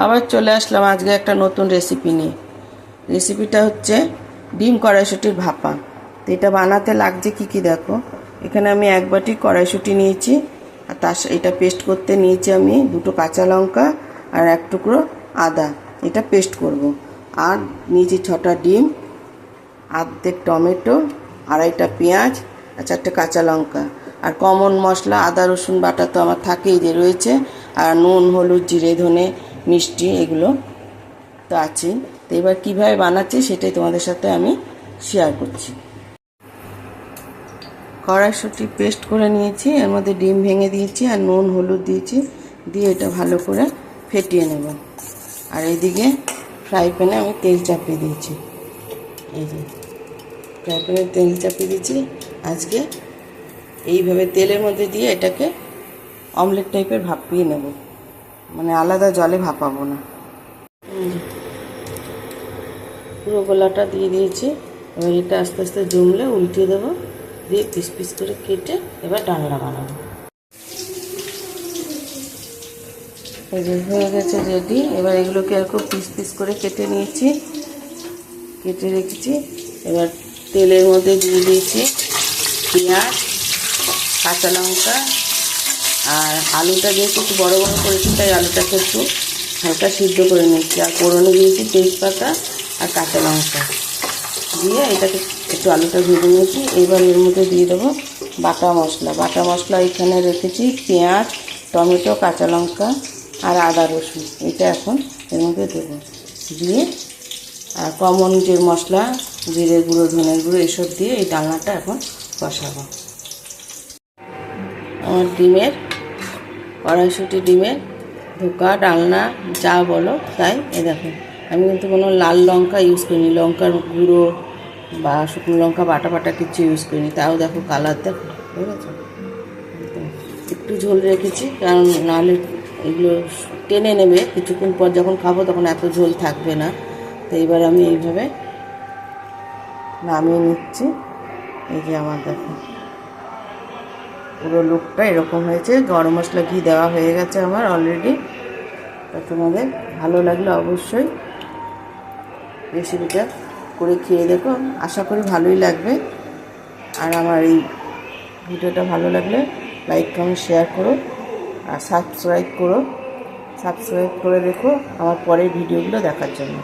আবার চলে আসলাম আজকে একটা নতুন রেসিপি নিয়ে। রেসিপিটা হচ্ছে ডিম কড়াইশুঁটির ভাপা। তো এটা বানাতে লাগছে কি কি দেখো। এখানে আমি 1 বাটি কড়াইশুঁটি নিয়েছি, আর এটা পেস্ট করতে নিয়েছি আমি 2টো কাঁচা লঙ্কা আর 1 টুকরো আদা, এটা পেস্ট করব। আর নিয়েছি 6টা ডিম, অর্ধেক টমেটো, 2.5টা পেঁয়াজ আর 4টে কাঁচা লঙ্কা। আর কমন মশলা আদা রসুন বাটা তো আমার থাকেই, যে রয়েছে, আর নুন হলুদ জিরে ধনে মিষ্টি এগুলো তো আছেই। তো এবার কীভাবে বানাচ্ছি সেটাই তোমাদের সাথে আমি শেয়ার করছি। কড়াইশুঁটি পেস্ট করে নিয়েছি, এর মধ্যে ডিম ভেঙে দিয়েছি আর নুন হলুদ দিয়েছি, দিয়ে এটা ভালো করে ফেটিয়ে নেব। আর এইদিকে ফ্রাই প্যানে আমি তেল চাপিয়ে দিয়েছি। এই যে ফ্রাই প্যানে তেল চাপিয়ে দিয়েছি। আজকে এইভাবে তেলের মধ্যে দিয়ে এটাকে অমলেট টাইপের ভাপিয়ে নেব, মানে আলাদা জলে ভাপাবো না। পুরো গোলাটা দিয়ে দিয়েছি। এবার এটা আস্তে আস্তে জমলে উল্টিয়ে দেবো, দিয়ে পিস পিস করে কেটে এবার ডালনা বানাবো। এই যে হয়ে গেছে রেডি। এবার এগুলোকে এরকম পিস পিস করে কেটে নিয়েছি, কেটে রেখেছি। এবার তেলের মধ্যে দিয়ে দিয়েছি পেঁয়াজ কাঁচা লঙ্কা, আর আলুটা যেহেতু একটু বড়ো বড়ো করেছি তাই আলুটাকে একটু হালকা সিদ্ধ করে নিচ্ছি। আর ফোড়নে দিয়েছি তেজপাতা আর কাঁচা লঙ্কা দিয়ে এটাকে একটু আলুটা ভেজে নিয়েছি। এবার এর মধ্যে দিয়ে দেবো বাটা মশলা। বাটা মশলা এখানে রেখেছি পেঁয়াজ টমেটো কাঁচা লঙ্কা আর আদা রসুন, এটা এখন এর মধ্যে দেবো। দিয়ে আর কমন যে মশলা জিরে গুঁড়ো ধনের গুঁড়ো এসব দিয়ে এই ডালনাটা এখন কষাবো। আমার কড়াইশুঁটি ডিমের ধোকা ডালনা যা বলো তাই। দেখো আমি কিন্তু কোনো লাল লঙ্কা ইউজ করিনি, লঙ্কার গুঁড়ো বা শুকনো লঙ্কা বাটা কিছু ইউজ করিনি, তাও দেখো কালার দেখো, ঠিক আছে। একটু ঝোল রেখেছি কারণ নাহলে এগুলো টেনে নেবে, কিছুক্ষণ পর যখন খাবো তখন এত ঝোল থাকবে না। তো এবার আমি এইভাবে নামিয়ে নিচ্ছি। এই যে আমার দেখো পুরো লুকটা এরকম হয়েছে। গরম মশলা ঘি দেওয়া হয়ে গেছে আমার অলরেডি। তা তোমাদের ভালো লাগলে অবশ্যই রেসিপিটা করে খেয়ে দেখো, আশা করি ভালোই লাগবে। আর আমার এই ভিডিওটা ভালো লাগলে লাইক কমেন্ট শেয়ার করো আর সাবস্ক্রাইব করে রেখো আমার পরের ভিডিওগুলো দেখার জন্য।